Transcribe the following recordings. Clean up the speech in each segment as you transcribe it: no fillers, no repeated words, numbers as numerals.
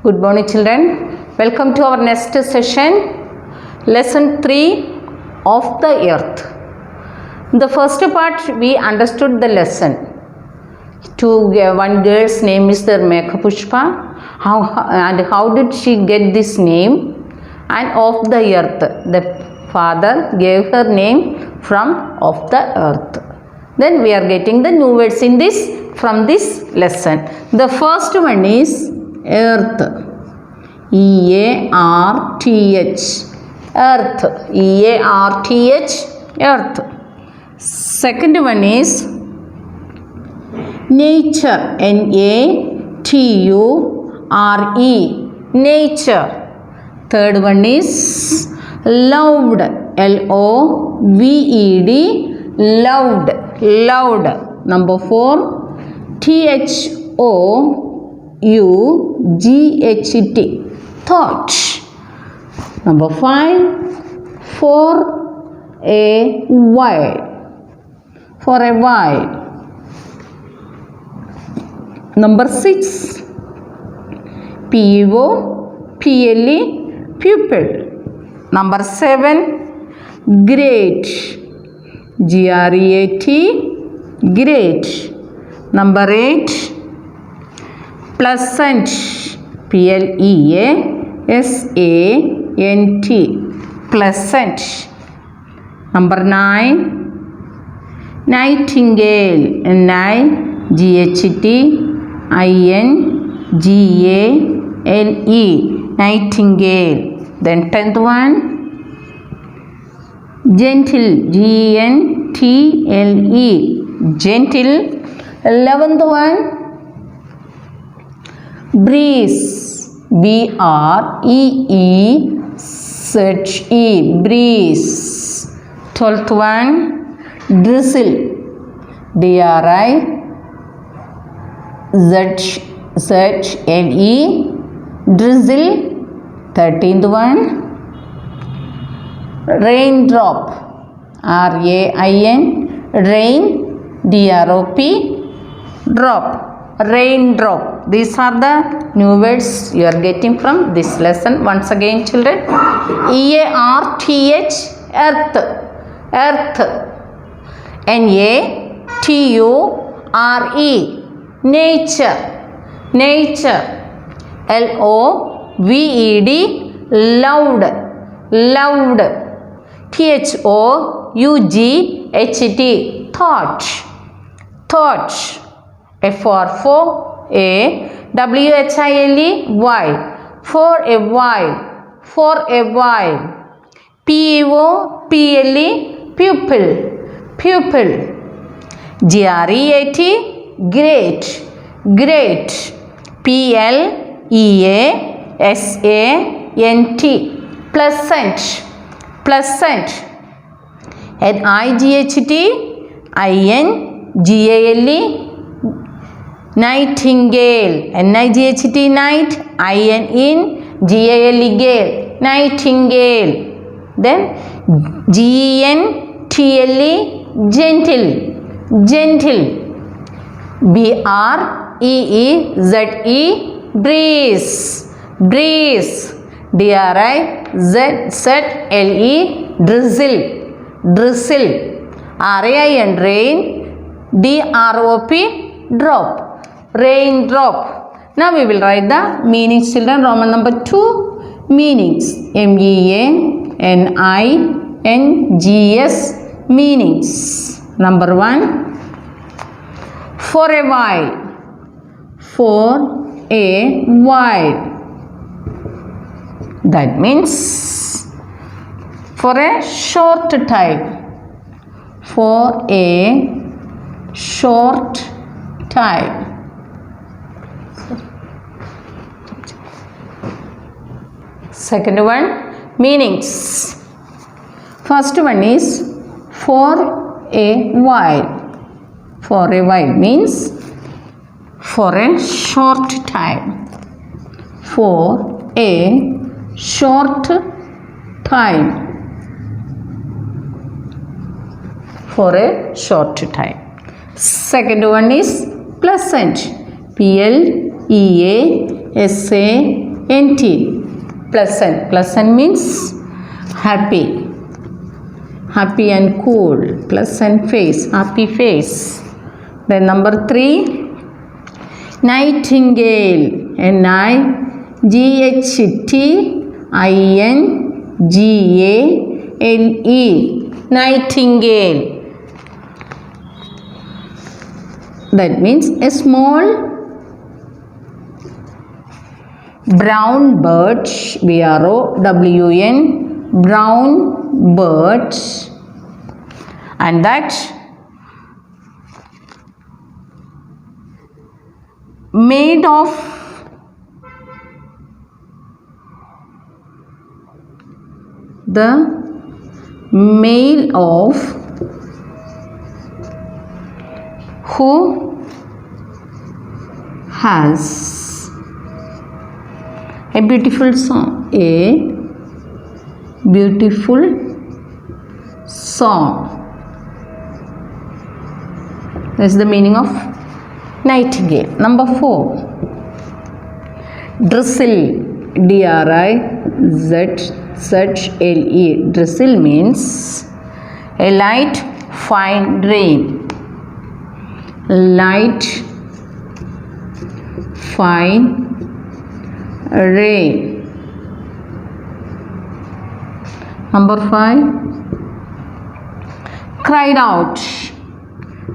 Good morning, children. Welcome to our next session, lesson 3 of the earth. In the first part, we understood the lesson. One girl's name is Meghapushpa. How did she get this name? And of the earth, the father gave her name from of the earth. Then we are getting the new words in this from this lesson. The first one is earth. E-A-R-T-H. Earth. E-A-R-T-H. Earth. Second one is nature. N-A-T-U-R-E. Nature. Third one is loved. L-O-V-E-D. Loved. Loved. Number 4, T-H-O-U-G-H-T. Thought. Number 5, for a while. For a while. Number 6, P-U-O-P-L-E. Pupil. Number 7, great. G-R-E-A-T. Great. Number 8, pleasant. P-L-E-A-S-A-N-T. Pleasant. Number 9, nightingale. N-I-G-H-T-I-N-G-A-L-E. Nightingale. Then 10th one, gentle. G-E-N-T-L-E. Gentle. 11th one, breeze. B-R-E-E-Z-E. Breeze. 12th one, drizzle. D-R-I-Z-Z-L-E. Drizzle. 13th one, raindrop. R-A-I-N. Rain. D-R-O-P. Drop. Raindrop. These are the new words you are getting from this lesson. Once again, children. E-A-R-T-H. Earth. Earth. N-A-T-U-R-E. Nature. Nature. L-O-V-E-D. Loud. Loud. T-H-O-U-G-H-T. Thought. Thought. F-O-R-W-H-I-L-E-Y. For a while. For a while. P-U-O-P-L-E. Pupil. Pupil. G-R-E-A-T. Great. Great. P-L-E-A-S-A-N-T. Pleasant. Pleasant. N-I-G-H-T-I-N-G-A-L-E. Nightingale. N-I-G-H-T. Night. I-N-N-G-A-L-E. Gale. Nightingale. Then G-E-N-T-L-E. Gentle. Gentle. B-R-E-E-Z-E. Breeze. Breeze. D-R-I-Z-Z-L-E. Drizzle. Drizzle. R-A-I-N. Rain. D-R-O-P. Drop. Raindrop. Now we will write the meanings, children. Roman number 2. Meanings. M-E-A-N-I-N-G-S. Meanings. Number 1. For a while. For a while. That means for a short time. For a short time. Second one, meanings. First one is for a while. For a while means for a short time. For a short time. For a short time. Second one is pleasant. P-L-E-A-S-A NT. Pleasant. Pleasant means happy. Happy and cool. Pleasant face. Happy face. Then number 3. Nightingale. Nightingale. Nightingale. That means a small brown bird. BROWN. Brown bird. And that made of the male of who has a beautiful song. A beautiful song. That's the meaning of nightingale. Number 4. Drizzle. DRIZZLE. Drizzle means a light fine rain. Light fine rain. Number 5. Cried out.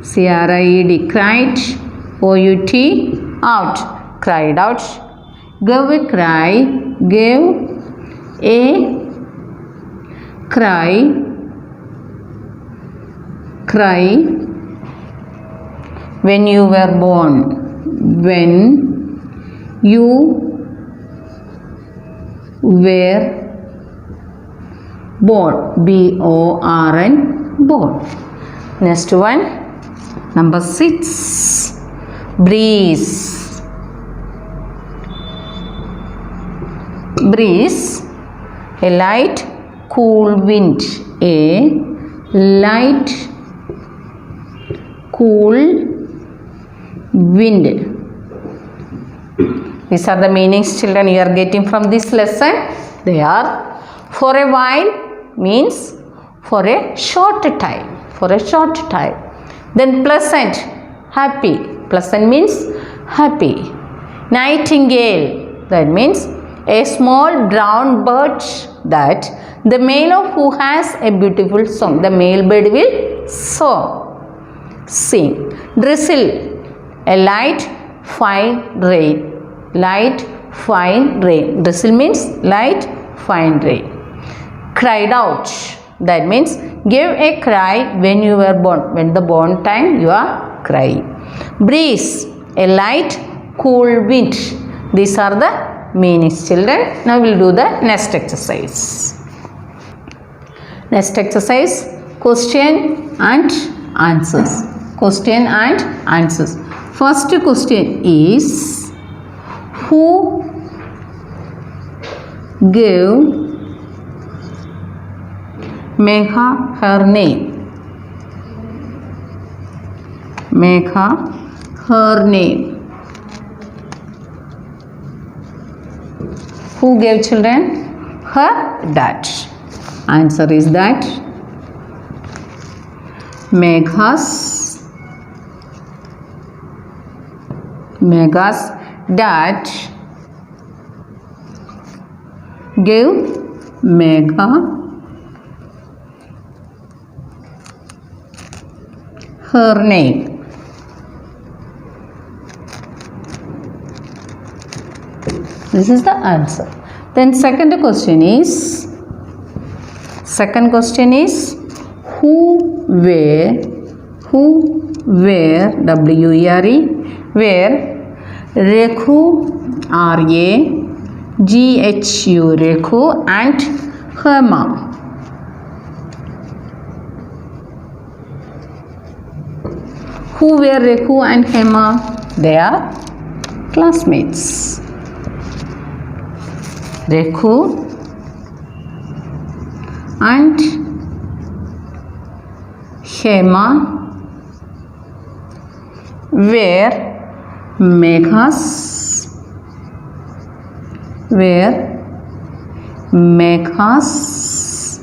CRIED. Cried. OUT. Out. Cried out. Gave a cry. Gave a cry. Cry. When you were born. When you were born. BORN. Born. Next one. Number 6. Breeze. Breeze. A light cool wind. A light cool wind. These are the meanings, children, you are getting from this lesson. They are for a while means for a short time. For a short time. Then pleasant, happy. Pleasant means happy. Nightingale, that means a small brown bird, that the male of who has a beautiful song. The male bird will sing. Drizzle, a light fine rain. Light fine rain. Drizzle means light fine rain. Cried out, that means give a cry when you were born. When the born time you are crying. Breeze, a light cool wind. These are the meanings, children. Now we will do the next exercise. Next exercise, question and answers. Question and answers. First question is, who gave Megha her name? Megha her name. Who gave, children? Her dad. Answer is that Megha's dad gave Megha her name. This is the answer. Then second question is who were were Rekhu, RAGHU, Rekhu and Hema. Who were Rekhu and Hema? They are classmates. Rekhu and Hema were Megha's were Megha's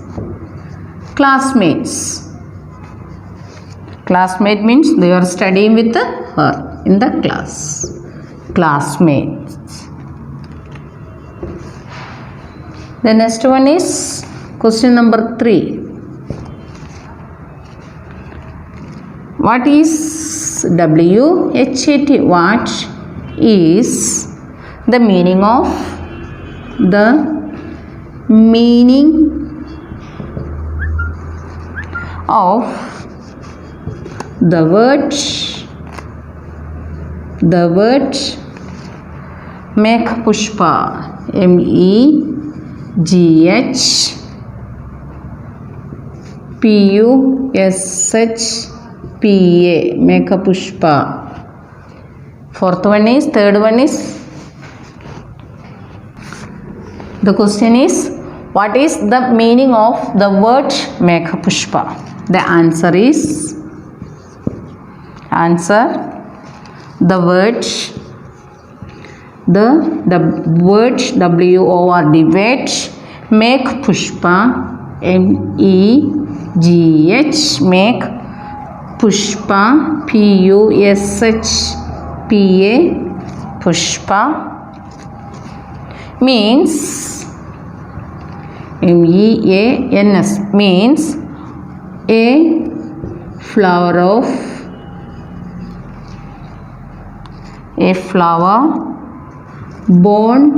classmates. Classmate means they are studying with her in the class. Classmates. The next one is question number 3. What is WHAT? What is the meaning of the word Meghapushpa? Meghapushpa. Meghapushpa. Third one is the question is, what is the meaning of the word Meghapushpa? The answer is the word WORD Meghapushpa, Meghapushpa, Pushpa means MEANS means a flower born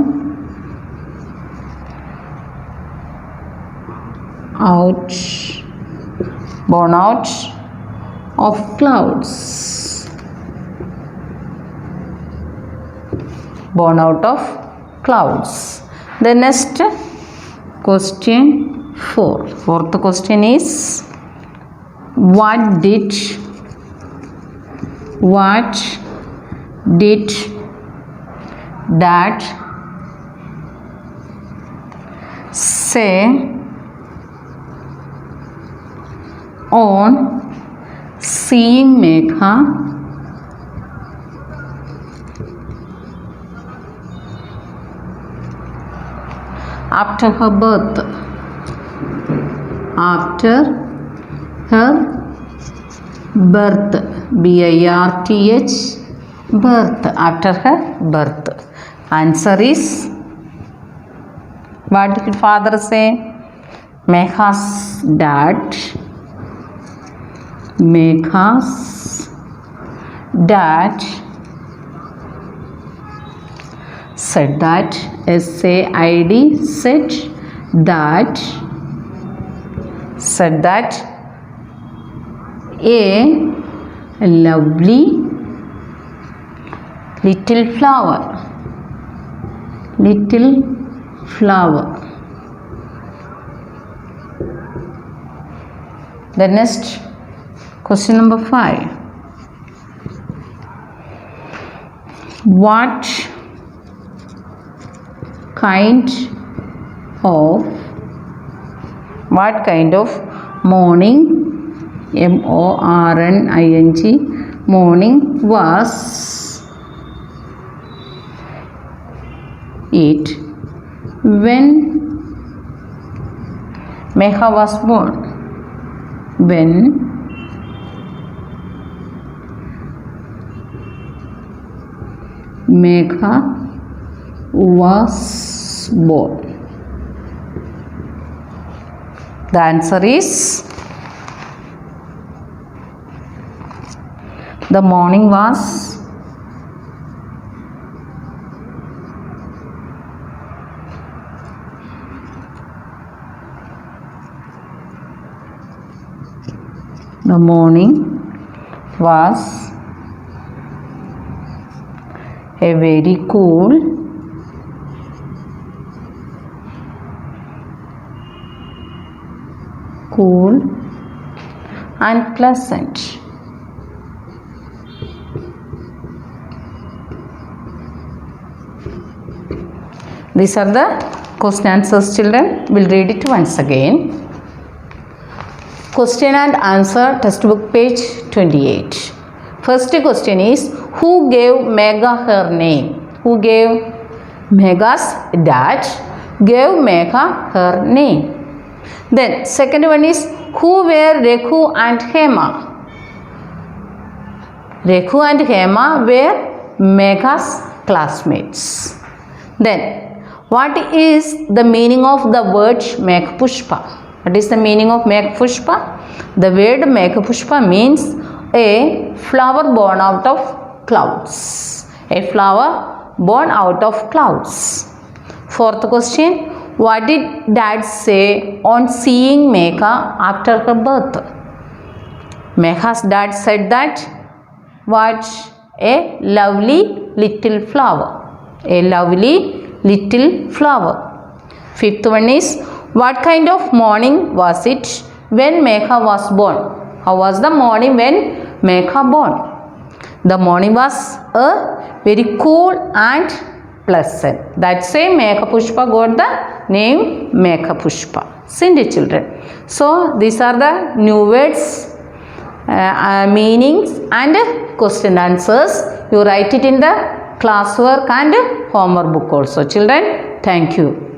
out of clouds. Born out of clouds. The next question 4. Fourth question is, what did Dad say on seeing Megha after her birth? Birth. After her birth. Answer is, what did father say? Megha's dad said that, said that a lovely little flower. The next question number 5. What kind of morning, morning was it when Megha was born? When Megha was born. The answer is, the morning was a very cool and pleasant. These are the question answers, children. We'll read it once again. Question and answer, textbook page 28. First question is, who gave Megha her name? Who gave Megha's dad gave Megha her name. Then second one is, who were Raghu and Hema? Raghu and Hema were Megha's classmates. Then what is the meaning of the word Meghapushpa? What is the meaning of Meghapushpa? The word Meghapushpa means a flower born out of clouds. A flower born out of clouds. Fourth question, what did dad say on seeing Megha after her birth? Megha's dad said that, what? A lovely little flower. A lovely little flower. Fifth one is, what kind of morning was it when Megha was born? How was the morning when Megha born? The morning was a very cool and pleasant. That's why Meghapushpa got the name Meghapushpa. Isn't it, children? So these are the new words, meanings and question answers. You write it in the classwork and homework book also, children. Thank you.